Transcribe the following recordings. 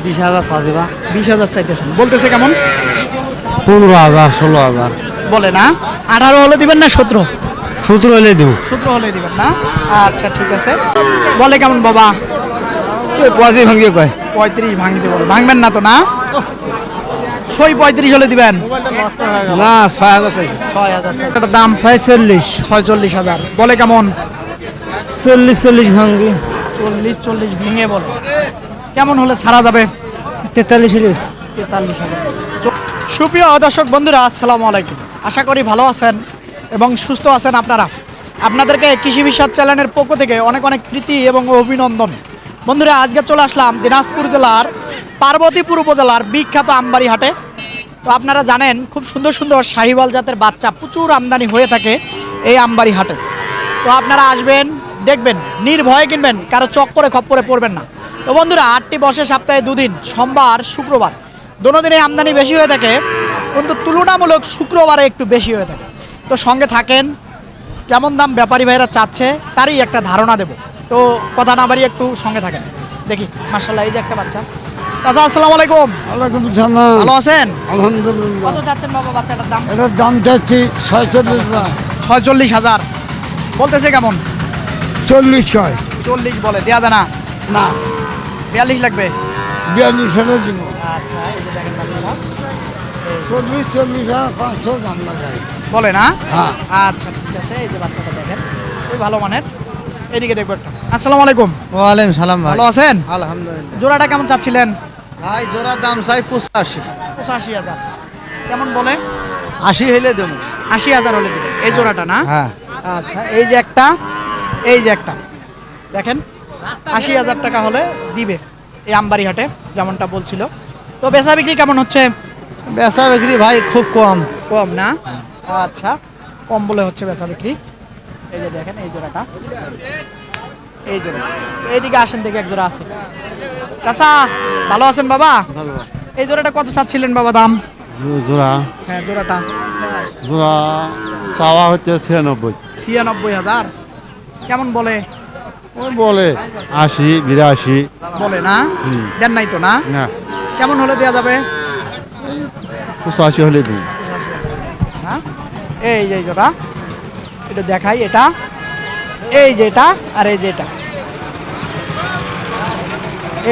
20,000 চাইবা। 20,000 চাইতেছেন, বলতেছে কেমন? 15,000 16,000। বলে না 18 হলে দিবেন না 17? 17 হলে দেবো। 17 হলে দিবেন না? আচ্ছা ঠিক আছে। বলে কেমন বাবা? 35 ভাঙিয়ে কয়। 35 ভাঙতে বলে, ভাঙবেন না তো না? সই 35 হলে দিবেন? না 6,000 চাইছে। 6,000। এটার দাম 46 46,000। বলে কেমন? 40 ভাঙবি। 40 ভেঙে বলে। কেমন হলে ছাড়া যাবে? 43 এর। 43,000। সুপ্রিয় দর্শক বন্ধুরা, আসসালামু আলাইকুম। আশা করি ভালো আছেন এবং সুস্থ আছেন আপনারা। আপনাদেরকে কৃষি বিশ্বাস চ্যানেলের পক্ষ থেকে অনেক অনেক প্রীতি এবং অভিনন্দন। বন্ধুরা, আজকে চলে আসলাম দিনাজপুর জেলার পার্বতীপুর উপজেলার বিখ্যাত আমবাড়ি হাটে। তো আপনারা জানেন খুব সুন্দর সুন্দর শাহিওয়াল জাতের বাচ্চা প্রচুর আমদানি হয়ে থাকে এই আমবাড়ি হাটে। তো আপনারা আসবেন, দেখবেন, নির্ভয়ে কিনবেন, কারো চক্করে খপ্পরে পড়বেন না। তো বন্ধুরা, হাটটি বসে সপ্তাহে 2 দিন, সোমবার শুক্রবার। দোনো দিনে আমদানি বেশি হয়ে থাকে, কিন্তু তুলনামূলক শুক্রবারে একটু বেশি হয়ে থাকে। তো সঙ্গে থাকেন, কেমন দাম ব্যাপারী ভাইরা চাচ্ছে তারই একটা ধারণা দেব। তো কথা না বাড়িয়ে একটু সঙ্গে থাকেন। দেখি, মাশাআল্লাহ, এই যে একটা বাচ্চা। চাচা আসসালামু আলাইকুম। ওয়ালাইকুম সালাম। ভালো আছেন? আলহামদুলিল্লাহ। কত চাচ্ছেন বাবা বাচ্চাটার দাম? এটার দাম চাচ্ছি 46,000। 46,000। বলতেছে কেমন? 40 কয়। 40 বলে, দেয়া যায় না? না 42 লাগবে। 42 হলে দিব। আচ্ছা, এই যে দেখেন বাচ্চাটা। 40,500 দাম লাগাই। বলে না? হ্যাঁ। আচ্ছা ঠিক আছে, এই যে বাচ্চাটা দেখেন, খুবই ভালো মানের। এদিকে দেখবো একটা। আসসালামু আলাইকুম। ওয়ালাইকুম সালাম ভাই। ভালো আছেন? আলহামদুলিল্লাহ। জোড়াটা কেমন চাচ্ছিলেন? ভাই জোড়া দাম চাই 85। 85,000। কেমন বলে? 80 হলে দেবো। 80,000 হলে দিবেন এই জোড়াটা না? হ্যাঁ। আচ্ছা, এই যে একটা, এই যে একটা, দেখেন 80,000 টাকা হলে দিবে এই আমবাড়ি হাটে, যেমনটা বলছিল। তো বেচা বিক্রি কেমন হচ্ছে? বেচা বিক্রি ভাই খুব কম। কম না? আচ্ছা, কম বলে হচ্ছে বেচা বিক্রি। এই যে দেখেন এই জোড়াটা, এই জোড়া। এইদিকে আসেন, দেখে এক জোড়া আছে। চাচা ভালো আছেন বাবা? ভালো। এই জোড়াটা কত চাচ্ছিলেন বাবা দাম? জোড়া হ্যাঁ, জোড়াটা জোড়া চাওয়া হচ্ছে 96। 96,000। কেমন বলে? ওই বলে 80 82। বলে না? দেন নাই তো না? না কেমন হলে দেওয়া যাবে? 85 হলে দিই। হ্যাঁ, এই যে জোড়া, এটা দেখাই, এটা এই যে এটা, আর এই যে এটা,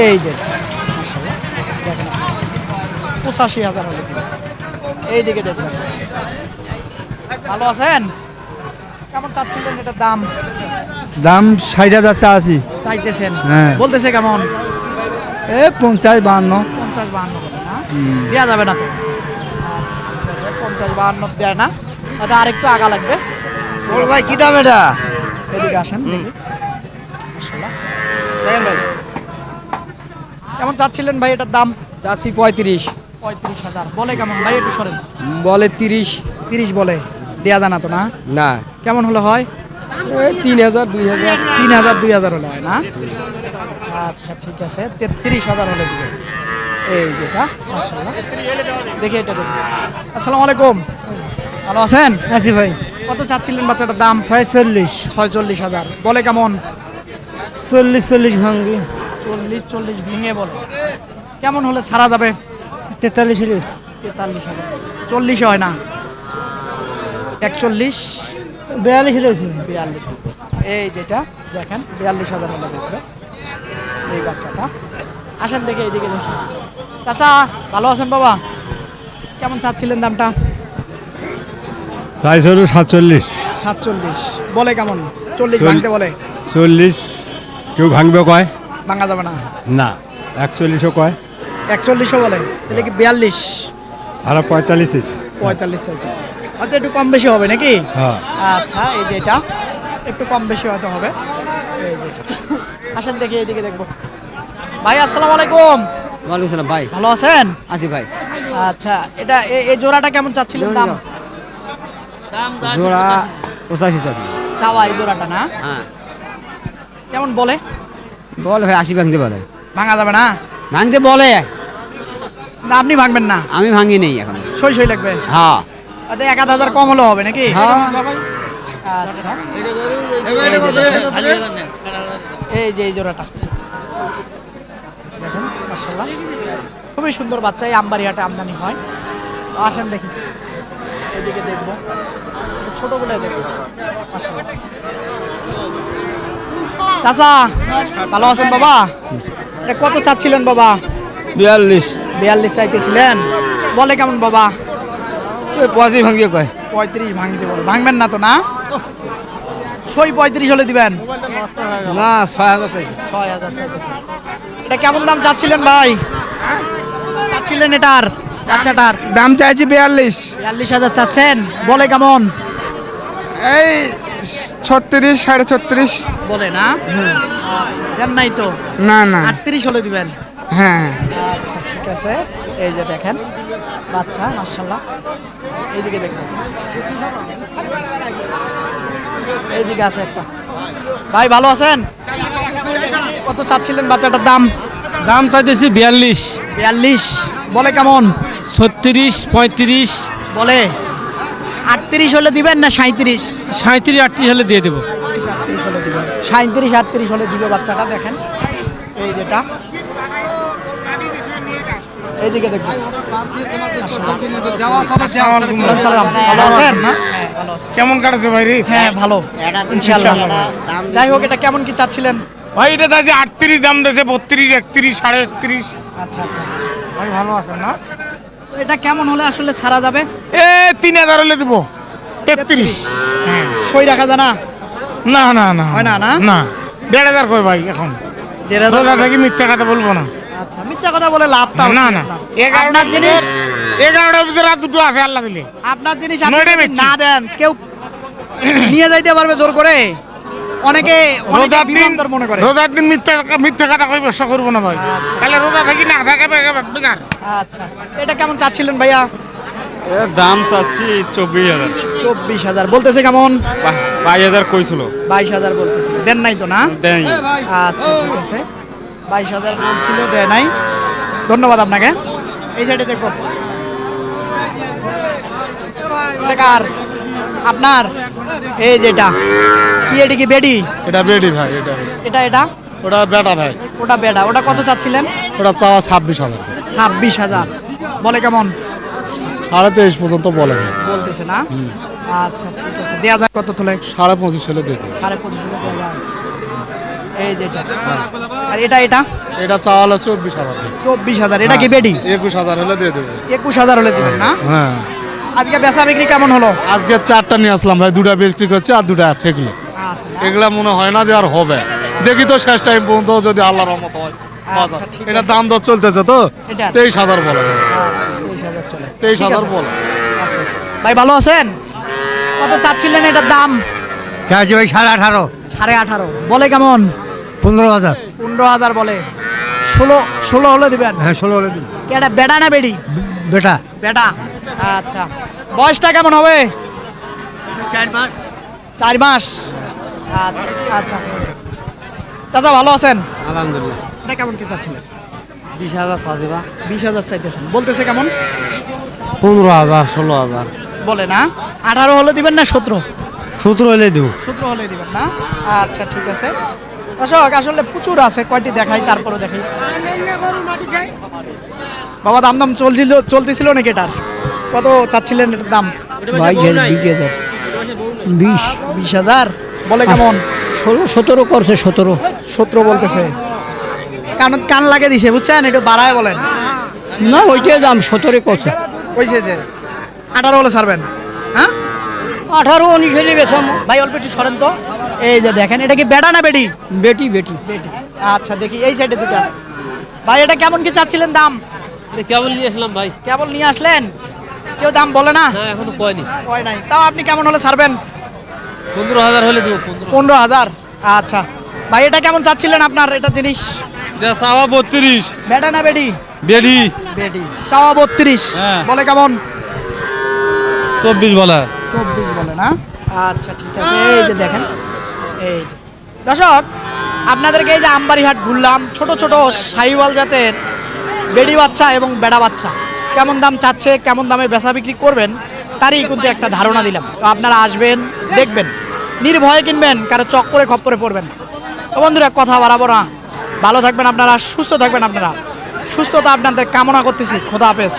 এই যে এটা। মাশাআল্লাহ, দেখেন 85,000 হলে দিবে। এইদিকে দেখবেন। ভালো আছেন? কেমন চাচ্ছিলেন এটার দাম? দাম 60,000 চাচ্ছি। চাইতেছেন? হ্যাঁ। বলতেছে কেমন? 50 52। 50-52 বলে না? দেওয়া যাবে না তো? আচ্ছা ঠিক আছে, 50-52 দেয় না, এটা আরেকটু আগা লাগবে। বল ভাই কি দাম এটা? এদিকে আসেন দেখি। মাশাআল্লাহ, দেখেন ভাই, কেমন চাচ্ছিলেন ভাই এটার দাম? চাচ্ছি 35। 35,000। বলে কেমন ভাই? একটু সরেন। বলে 30। 30 বলে, দেয়া জানা তো না? না, কেমন হলে হয়? এই 3,000 2,000। 3,000 2,000 হলে হয় না? আচ্ছা ঠিক আছে, 33,000 হলে দিবে এই যেটা। মাশাআল্লাহ, দেখি এটা দেখি। আসসালামু আলাইকুম। ভালো আছেন? আছি ভাই। কত চাচ্ছিলেন বাচ্চাটার দাম? 46 46,000। বলে কেমন? 40 ভাঙবি। 40 ভেঙে বলে। কেমন হলে ছাড়া যাবে? 43 এর। 43,000। 40 হয় না? 41 42 এর। 42। এই যেটা দেখেন 42,000 হলে বেচবে এই বাচ্চাটা। আসেন দেখে এইদিকে দেখি। চাচা ভালো আছেন বাবা? কেমন চাচ্ছিলেন দামটা? 47। 47 বলে কেমন? 40 চল- ভাঙতে বলে। 40 কেউ ভাঙবে কয় ভাঙা যাবে না? না 41ও কয় 41ও বলে, তাহলে কি 42? আর 45 45 চাইতে হয়তো একটু কম বেশি হবে নাকি? হ্যাঁ আচ্ছা, এই যে এটা একটু কম বেশি হয়তো হবে। এই যে এটা। আসেন দেখি এইদিকে দেখবো। ভাই আসসালামু আলাইকুম। ওয়ালাইকুম সালাম ভাই। ভালো আছেন? আছি ভাই। আচ্ছা, এটা এই জোড়াটা কেমন চাচ্ছিলেন দাম? জোড়া 85 চাচ্ছি। চাওয়া এই জোড়াটা না? হ্যাঁ, কেমন বলে? বল ভাই 80 ভাঙতে বলে। ভাঙা যাবে না? ভাঙতে বলে, না আপনি ভাঙবেন না? আমি ভাঙি নেই এখন। সই লাগবে? হ্যাঁ আচ্ছা, 1,000 কম হলেও হবে নাকি? হ্যাঁ। আচ্ছা, এই যে এই জোড়াটা দেখেন, মাশাআল্লাহ খুবই সুন্দর বাচ্চা এই আমবাড়িহাটে আমদানি হয়। তো আসেন দেখি এদিকে দেখবো একটু ছোট বলে দেখবো মাশাআল্লাহ। চাচা ভালো আছেন বাবা? এটা কত চাচ্ছিলেন বাবা? 42 42 চাইতেছিলেন, বলে কেমন বাবা? 85 ভাঙিয়ে কয় 35 ভাঙতে বলে, ভাঙবেন না তো না? সই 35 হলে দিবেন? না 6000 চাইছে। 6000 চাইতেছেন। এটা কেমন দাম চাচ্ছিলেন ভাই? চাচ্ছিলেন এটার বাচ্চাটার দাম চাইছি 42, 42,000 চাচ্ছেন, বলে কেমন? এই 36, 36.5। বলে না? দেন নাই তো? না না 38 হলে দিবেন? হ্যাঁ আচ্ছা ঠিক আছে। এই যে দেখেন বাচ্চা মাশাআল্লাহ। এইদিকে দেখুন, এইদিকে আছে একটা। ভাই ভালো আছেন? কত চাচ্ছিলেন বাচ্চাটার দাম? দাম চাইতেছি 42, 42, বলে কেমন? 36, 35, বলে 38 হলে দিবেন না 37? 37, 38 হলে দিয়ে দেবো। 37 হলে দিবেন, 37 38 হলে দিবে বাচ্চাটা। দেখেন এই যেটা, এইদিকে দেখুন। সালাম, ভালো আছেন? হ্যাঁ ভালো আছি। কেমন কাটছে ভাই রে? হ্যাঁ ভালো ইনশাআল্লাহ। যাই হোক এটা কেমন কি চাচ্ছিলেন? ভাই এটা চাইছি 38, দাম দিয়েছে 32, 31, 31.5। আচ্ছা আচ্ছা, ভাই ভালো আছেন না? তো এটা কেমন হলে আসলে ছাড়া যাবে? 3000 হলে দিব। 33। হ্যাঁ সই রাখা যায় না? না না না হয় না, না? না 1500 কই ভাই এখন। 1500? রোজা থাকি মিথ্যা কথা বলবো না। আচ্ছা মিথ্যা কথা বলে লাভটা না না আপনার জিনিস, 11টার ভিতরে আর দুটো আছে আল্লাহ দিলে। আপনার জিনিস আপনি নয়টা যদি বেচছি। না দেন কেউ নিয়ে যাইতে পারবে জোর করে। অনেকে রোজার দিন বিভ্রান্তর মনে করে। রোজার দিন মিথ্যা কথা কই ব্যবসা করবো না ভাই। তাহলে রোজা থাকি না থাকে বেকার। আচ্ছা এটা কেমন চাচ্ছিলেন ভাইয়া? এর দাম চাচ্ছি 24,000, 24,000 বলতেছে কেমন? 22,000 কইছিল, 22,000 বলতেছিল, দেন নাই তো না? দেয়। আচ্ছা ঠিক আছে, 22,000 বলছিল, দেয় নাই। ধন্যবাদ আপনাকে। এই সাইডে দেখো, এটা কার? আপনার? এই যেটা কি, এটা কি বেডি? এটা বেডি ভাই, এটা এটা এটা ওটা বেটা ভাই। ওটা বেডা। ওটা কত চাচ্ছিলেন? ওটা চাওয়া 26,000, 26,000, বলে কেমন? 23.5 পর্যন্ত বলে ভাই। বলতেছে না? আচ্ছা ঠিক আছে, দেয়া যায় কত তোলে? 25.5 হলে দিয়ে দেবে। 25,500 দেয়া যায়। এই যেটা, আর এটা এটা এটা চাওয়া হলো 24,000 ভাই। 24,000, এটা কি বেডি? 21,000 হলে দিয়ে দেবে। 21,000 হলে দিবেন না? হ্যাঁ আজকে বেচা বিক্রি কেমন হলো? আজকে 4টা নিয়ে আসলাম ভাই, 2টা বিক্রি করছে আর 2টা ঠেকলো। আচ্ছা এগুলা মনে হয় না যে আর হবে, দেখি তো শেষ টাইম পর্যন্ত যদি আল্লাহর রহমত হয়। আচ্ছা, ঠিক এটা আছে। দাম দর চলতেছে তো এটা? 23,000 বলে ভাই। আচ্ছা 23,000 চলে। 23,000 ঠিক আছে। বলে। আচ্ছা ভাই ভালো আছেন? কত চাচ্ছিলেন এটার দাম? চার্জি ভাই 18.5, 18.5, বলে কেমন? 15,000। 15,000 বলে। 16 হলে দিবেন? হ্যাঁ 16 হলে দিন। কি এটা বেডা না বেডি? বেটা বেটা। আচ্ছা বয়সটা কেমন হবে? 4 মাস। 4 মাস। আচ্ছা আচ্ছা, চাচা ভালো আছেন? আলহামদুলিল্লাহ। এটা কেমন কি চাচ্ছিলেন? 20,000 চাইবা। 20,000 চাইতেছেন, বলতেছে কেমন? 15,000, 16,000, বলে না? 18 হলে দিবেন না 17? 17 হলে দিব। 17 হলে দিবেন না? আচ্ছা ঠিক আছে। দর্শক আসলে প্রচুর আছে, কয়টি দেখাই তারপরে দেখাই। বাবা দাম দাম চলতেছিল নাকি এটার? কত চাচ্ছিলেন এটার দাম? 20,000, 20,000, বলে কেমন? 17 করছে, 17। 17 বলতেছে। কান লাগে দিছে বুঝছেন, একটু বাড়ায় বলেন। না ওইটাই দাম 17 করছে। কইছে যে 18 হলে ছাড়বেন? হ্যাঁ 18, 19 হলে বেচাম। ভাই অল্প একটু সরেন তো। এই যে দেখেন, এটা কি বেডা না বেডি? বেটি বেটি। বেডি। আচ্ছা দেখি এই সাইডে দুটো আছে। ভাই এটা কেমন কি চাচ্ছিলেন দাম? কেবল নিয়ে আসলাম ভাই, কেবল নিয়ে আসলেন, কেউ দাম বলে না? হ্যাঁ এখনো কয়নি। হয় নাই, তাও আপনি কেমন হলে ছাড়বেন? 15,000 হলে দেবো। 15,000। আচ্ছা ভাই এটা কেমন চাচ্ছিলেন আপনার এটা জিনিস? চাওয়া 32, বেডা না বেডি? বেডি বেডি। চাওয়া 32, হ্যাঁ। বলে কেমন? 24 বলা। 24 বলে না? আচ্ছা ঠিক আছে। এই যে দেখেন, এই যে দর্শক আপনাদেরকে এই যে আমবাড়িহাট ঘুরলাম, ছোট ছোট শাহিওয়াল জাতের বেডি বাচ্চা এবং বেড়া বাচ্চা কেমন দাম চাচ্ছে, কেমন দামে বেচা বিক্রি করবেন তারই কিন্তু একটা ধারণা দিলাম। তো আপনারা আসবেন, দেখবেন, নির্ভয়ে কিনবেন, কারো চক্করে খপ্পরে পড়বেন না। তো বন্ধুরা কথা বাড়াবো না, ভালো থাকবেন আপনারা, সুস্থ থাকবেন আপনারা, সুস্থতা আপনাদের কামনা করতেছি। খোদা হাফেজ।